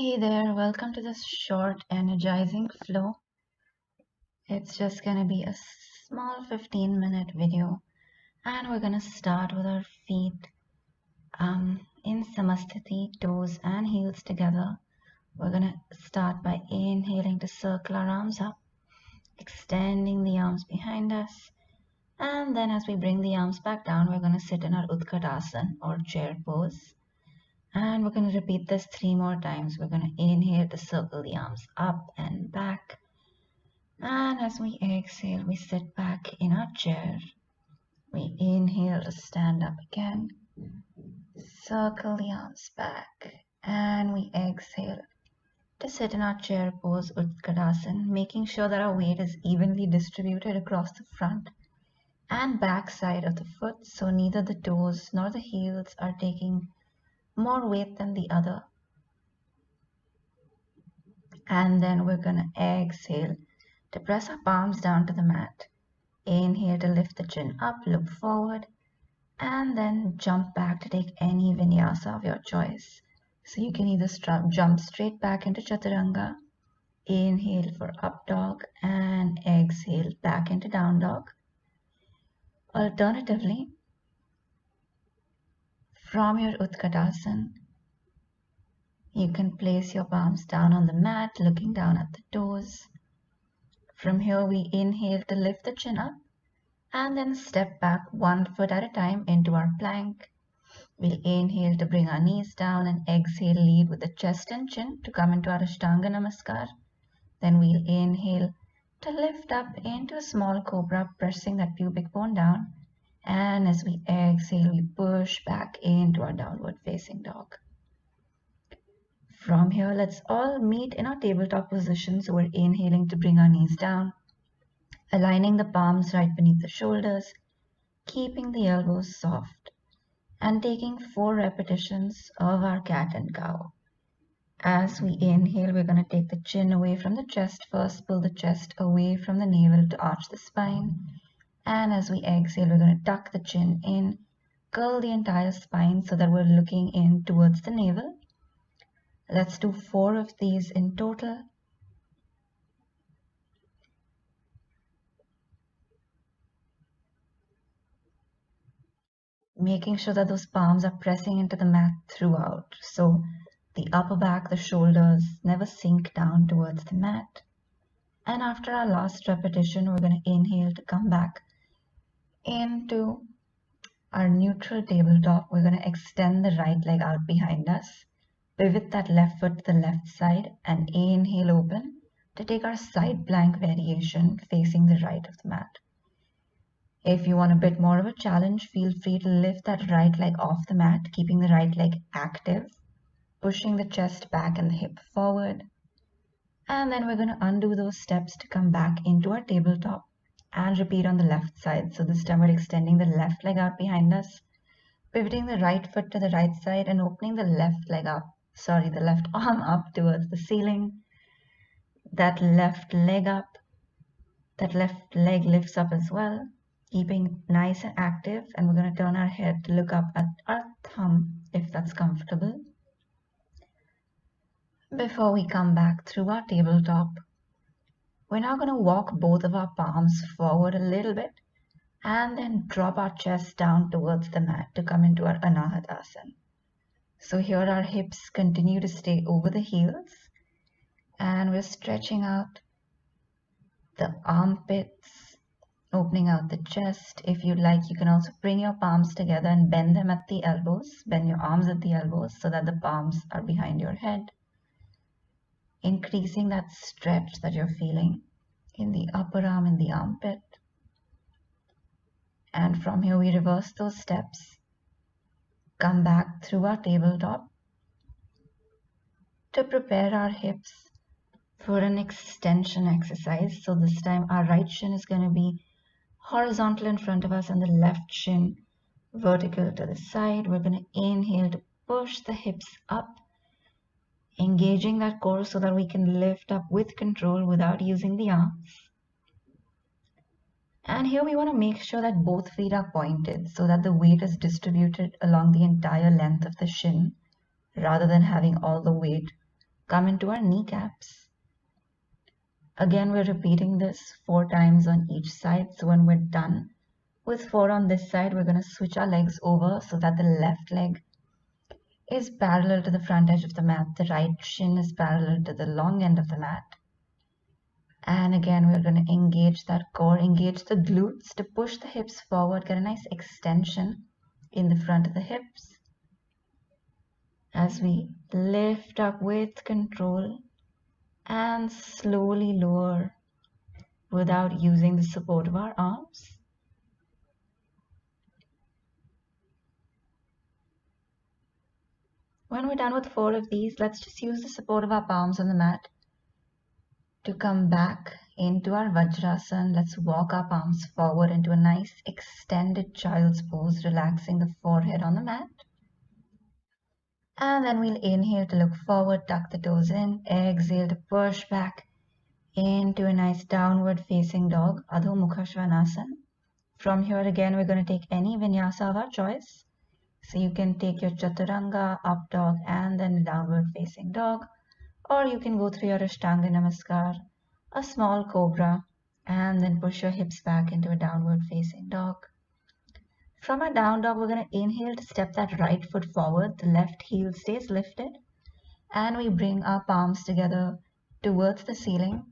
Hey there, welcome to this short energizing flow. It's just gonna be a small 15-minute video, and we're gonna start with our feet in Samasthiti, toes and heels together. We're gonna start by inhaling to circle our arms up, extending the arms behind us, and then as we bring the arms back down, we're gonna sit in our Utkatasana or chair pose. And we're going to repeat this 3 more times. We're going to inhale to circle the arms up and back. And as we exhale, we sit back in our chair. We inhale to stand up again. Circle the arms back. And we exhale to sit in our chair pose, Utkatasana, making sure that our weight is evenly distributed across the front and back side of the foot. So neither the toes nor the heels are taking more weight than the other. And then we're going to exhale to press our palms down to the mat. Inhale to lift the chin up, look forward, and then jump back to take any vinyasa of your choice. So you can either jump straight back into chaturanga, inhale for up dog, and exhale back into down dog. Alternatively, from your Utkatasana, you can place your palms down on the mat, looking down at the toes. From here, we inhale to lift the chin up and then step back 1 foot at a time into our plank. We'll inhale to bring our knees down and exhale, lead with the chest and chin to come into our Ashtanga Namaskar. Then we'll inhale to lift up into a small cobra, pressing that pubic bone down. And as we exhale, we push back into our downward facing dog. From here, let's all meet in our tabletop position. So we're inhaling to bring our knees down, aligning the palms right beneath the shoulders, keeping the elbows soft, and taking 4 repetitions of our cat and cow. As we inhale, we're going to take the chin away from the chest first, pull the chest away from the navel to arch the spine. And as we exhale, we're going to tuck the chin in, curl the entire spine so that we're looking in towards the navel. Let's do 4 of these in total. Making sure that those palms are pressing into the mat throughout. So the upper back, the shoulders never sink down towards the mat. And after our last repetition, we're going to inhale to come back into our neutral tabletop. We're going to extend the right leg out behind us, pivot that left foot to the left side, and inhale open to take our side plank variation facing the right of the mat. If you want a bit more of a challenge, feel free to lift that right leg off the mat, keeping the right leg active, pushing the chest back and the hip forward. And then we're going to undo those steps to come back into our tabletop and repeat on the left side. So this time we're extending the left leg out behind us, pivoting the right foot to the right side and opening the left arm up towards the ceiling. That left leg lifts up as well, keeping nice and active. And we're going to turn our head to look up at our thumb if that's comfortable. Before we come back through our tabletop, we're now going to walk both of our palms forward a little bit and then drop our chest down towards the mat to come into our Anahatasana. So here our hips continue to stay over the heels and we're stretching out the armpits, opening out the chest. If you'd like, you can also bring your palms together and bend them at the elbows, bend your arms at the elbows so that the palms are behind your head, increasing that stretch that you're feeling in the upper arm and the armpit. And from here we reverse those steps, come back through our tabletop to prepare our hips for an extension exercise. So this time our right shin is going to be horizontal in front of us and the left shin vertical to the side. We're going to inhale to push the hips up, engaging that core so that we can lift up with control without using the arms. And here we want to make sure that both feet are pointed so that the weight is distributed along the entire length of the shin rather than having all the weight come into our kneecaps. Again, we're repeating this 4 times on each side. So when we're done with 4 on this side, we're going to switch our legs over so that the left leg is parallel to the front edge of the mat. The right shin is parallel to the long end of the mat. And again, we're going to engage that core, engage the glutes to push the hips forward, get a nice extension in the front of the hips as we lift up with control and slowly lower without using the support of our arms. When we're done with 4 of these, let's just use the support of our palms on the mat to come back into our Vajrasana. Let's walk our palms forward into a nice extended child's pose, relaxing the forehead on the mat. And then we'll inhale to look forward, tuck the toes in, exhale to push back into a nice downward facing dog, Adho Mukha Svanasana. From here again, we're going to take any vinyasa of our choice. So you can take your Chaturanga, up dog, and then downward facing dog. Or you can go through your Ashtanga Namaskar, a small cobra, and then push your hips back into a downward facing dog. From our down dog, we're going to inhale to step that right foot forward. The left heel stays lifted. And we bring our palms together towards the ceiling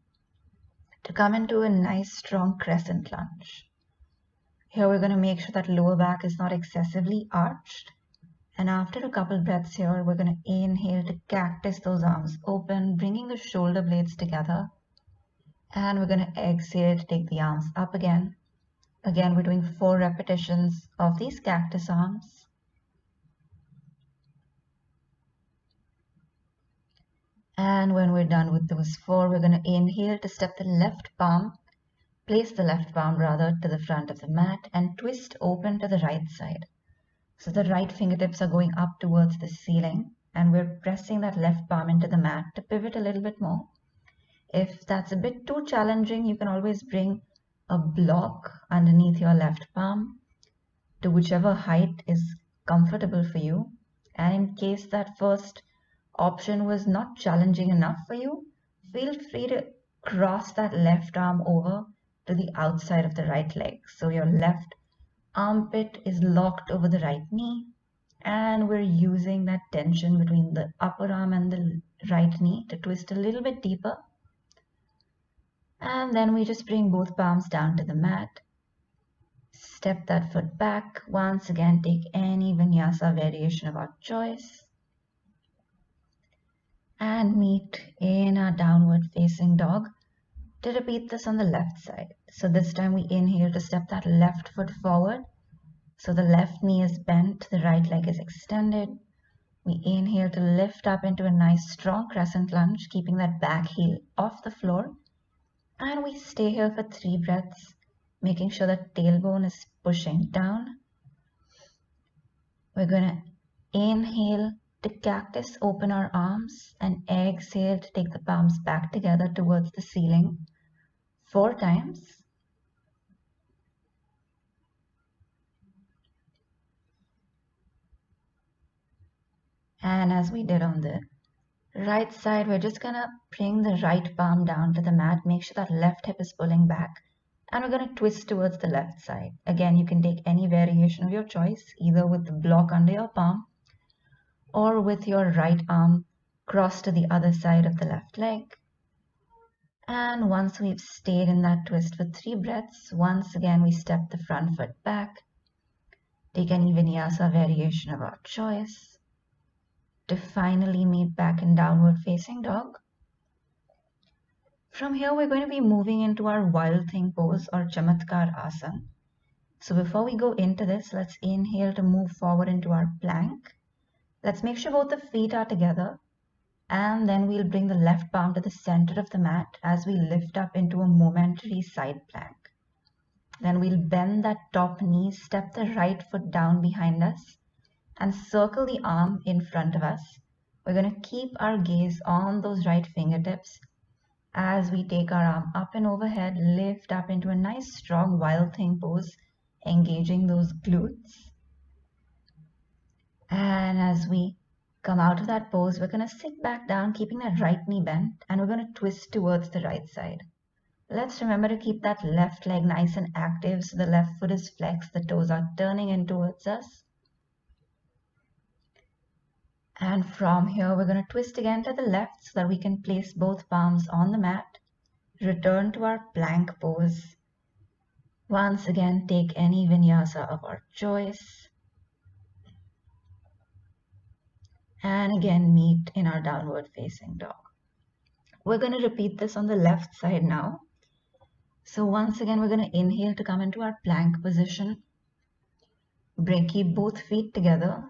to come into a nice strong crescent lunge. Here we're going to make sure that lower back is not excessively arched. And after a couple breaths here, we're going to inhale to cactus those arms open, bringing the shoulder blades together. And we're going to exhale to take the arms up again. Again, we're doing 4 repetitions of these cactus arms. And when we're done with those 4, we're going to inhale to step the left palm, place the left palm rather to the front of the mat and twist open to the right side. So the right fingertips are going up towards the ceiling and we're pressing that left palm into the mat to pivot a little bit more. If that's a bit too challenging, you can always bring a block underneath your left palm to whichever height is comfortable for you. And in case that first option was not challenging enough for you, feel free to cross that left arm over to the outside of the right leg. So your left armpit is locked over the right knee and we're using that tension between the upper arm and the right knee to twist a little bit deeper. And then we just bring both palms down to the mat. Step that foot back. Once again, take any vinyasa variation of our choice. And meet in our downward facing dog to repeat this on the left side. So this time we inhale to step that left foot forward. So the left knee is bent, the right leg is extended. We inhale to lift up into a nice strong crescent lunge, keeping that back heel off the floor. And we stay here for 3 breaths, making sure that tailbone is pushing down. We're going to inhale to cactus, open our arms, and exhale to take the palms back together towards the ceiling 4 times. And as we did on the right side, we're just gonna bring the right palm down to the mat, make sure that left hip is pulling back, and we're gonna twist towards the left side. Again, you can take any variation of your choice, either with the block under your palm or with your right arm crossed to the other side of the left leg. And once we've stayed in that twist for 3 breaths, once again we step the front foot back, take any vinyasa variation of our choice, to finally meet back in downward facing dog. From here, we're going to be moving into our wild thing pose or Chamatkar Asana. So before we go into this, let's inhale to move forward into our plank. Let's make sure both the feet are together. And then we'll bring the left palm to the center of the mat as we lift up into a momentary side plank. Then we'll bend that top knee, step the right foot down behind us, and circle the arm in front of us. We're going to keep our gaze on those right fingertips as we take our arm up and overhead, lift up into a nice strong wild thing pose, engaging those glutes. And as we Come out of that pose. We're going to sit back down, keeping that right knee bent, and we're going to twist towards the right side. Let's remember to keep that left leg nice and active so the left foot is flexed, the toes are turning in towards us. And from here, we're going to twist again to the left so that we can place both palms on the mat. Return to our plank pose. Once again, take any vinyasa of our choice. And again, meet in our downward facing dog. We're going to repeat this on the left side now. So once again, we're going to inhale to come into our plank position. Keep both feet together.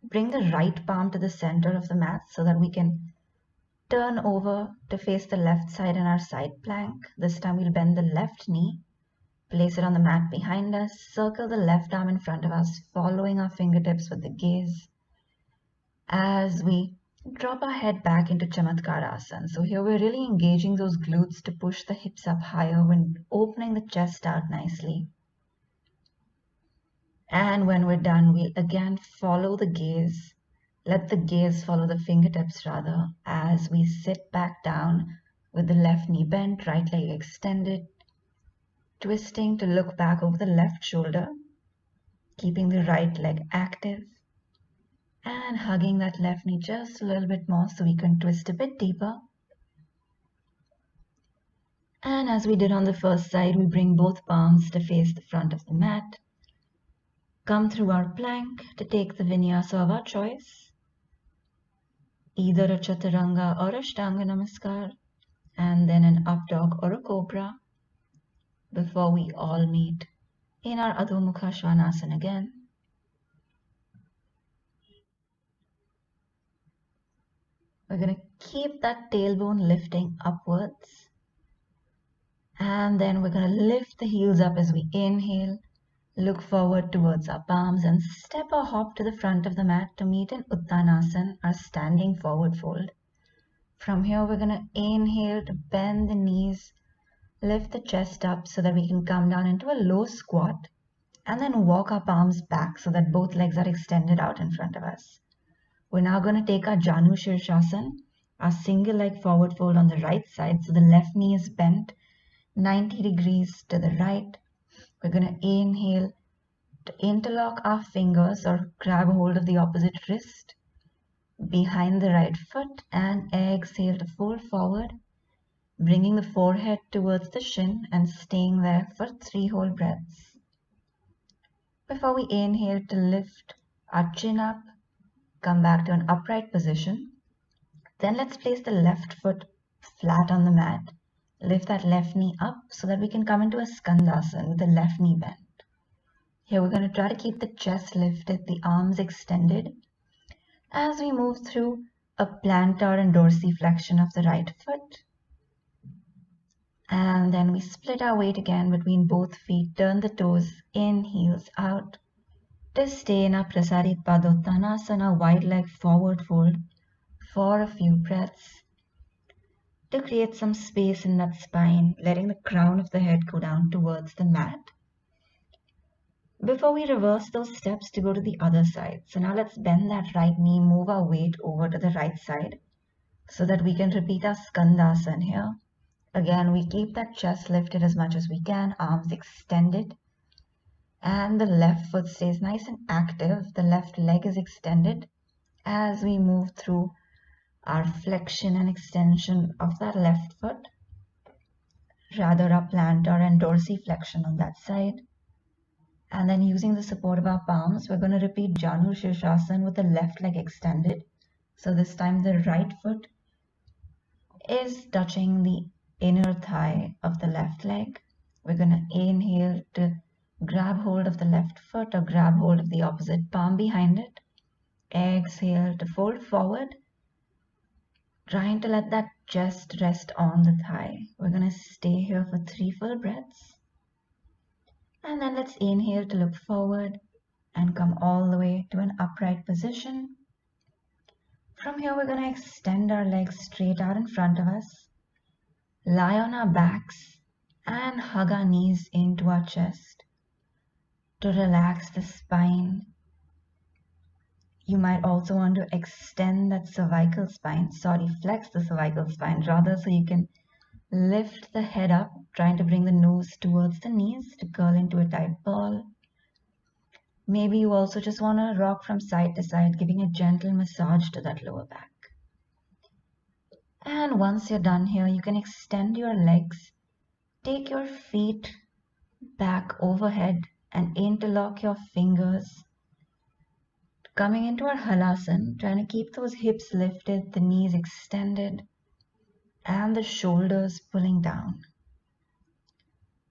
Bring the right palm to the center of the mat so that we can turn over to face the left side in our side plank. This time we'll bend the left knee. Place it on the mat behind us. Circle the left arm in front of us, following our fingertips with the gaze as we drop our head back into Chamatkarasana. So here we're really engaging those glutes to push the hips up higher when opening the chest out nicely. And when we're done, we'll again follow the gaze. Let the gaze follow the fingertips rather as we sit back down with the left knee bent, right leg extended, twisting to look back over the left shoulder, keeping the right leg active, and hugging that left knee just a little bit more so we can twist a bit deeper. And as we did on the first side, we bring both palms to face the front of the mat. Come through our plank to take the vinyasa of our choice, either a chaturanga or ashtanga namaskar, and then an up dog or a cobra before we all meet in our Adho Mukha Svanasana again. We're going to keep that tailbone lifting upwards. And then we're going to lift the heels up as we inhale. Look forward towards our palms and step or hop to the front of the mat to meet in Uttanasana, our standing forward fold. From here, we're going to inhale to bend the knees, lift the chest up so that we can come down into a low squat, and then walk our palms back so that both legs are extended out in front of us. We're now going to take our Janu Shirshasana, our single leg forward fold on the right side, so the left knee is bent 90 degrees to the right. We're going to inhale to interlock our fingers or grab hold of the opposite wrist behind the right foot, and exhale to fold forward, bringing the forehead towards the shin and staying there for 3 whole breaths. Before we inhale to lift our chin up, come back to an upright position. Then let's place the left foot flat on the mat. Lift that left knee up so that we can come into a skandasana with the left knee bent. Here we're going to try to keep the chest lifted, the arms extended, as we move through a plantar and dorsiflexion of the right foot. And then we split our weight again between both feet, turn the toes in, heels out, to stay in our Prasarit Padottanasana, wide leg forward fold for a few breaths to create some space in that spine, letting the crown of the head go down towards the mat. Before we reverse those steps to go to the other side. So now let's bend that right knee, move our weight over to the right side so that we can repeat our skandasana here. Again, we keep that chest lifted as much as we can, arms extended, and the left foot stays nice and active. The left leg is extended as we move through our flexion and extension of that left foot, rather our plantar and dorsiflexion on that side. And then using the support of our palms, we're going to repeat Janu Shirshasana with the left leg extended. So this time the right foot is touching the inner thigh of the left leg. We're going to inhale to grab hold of the left foot or grab hold of the opposite palm behind it. Exhale to fold forward, trying to let that chest rest on the thigh. We're going to stay here for 3 full breaths. And then let's inhale to look forward and come all the way to an upright position. From here, we're going to extend our legs straight out in front of us, lie on our backs, and hug our knees into our chest to relax the spine You might also want to extend that cervical spine, flex the cervical spine rather, so you can lift the head up, trying to bring the nose towards the knees to curl into a tight ball. Maybe you also just want to rock from side to side, giving a gentle massage to that lower back. And once you're done here, you can extend your legs, take your feet back overhead and interlock your fingers. Coming into our halasana, trying to keep those hips lifted, the knees extended, and the shoulders pulling down.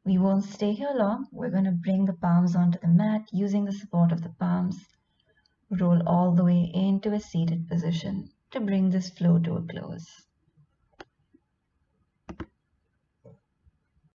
We won't stay here long. We're going to bring the palms onto the mat using the support of the palms. Roll all the way into a seated position to bring this flow to a close.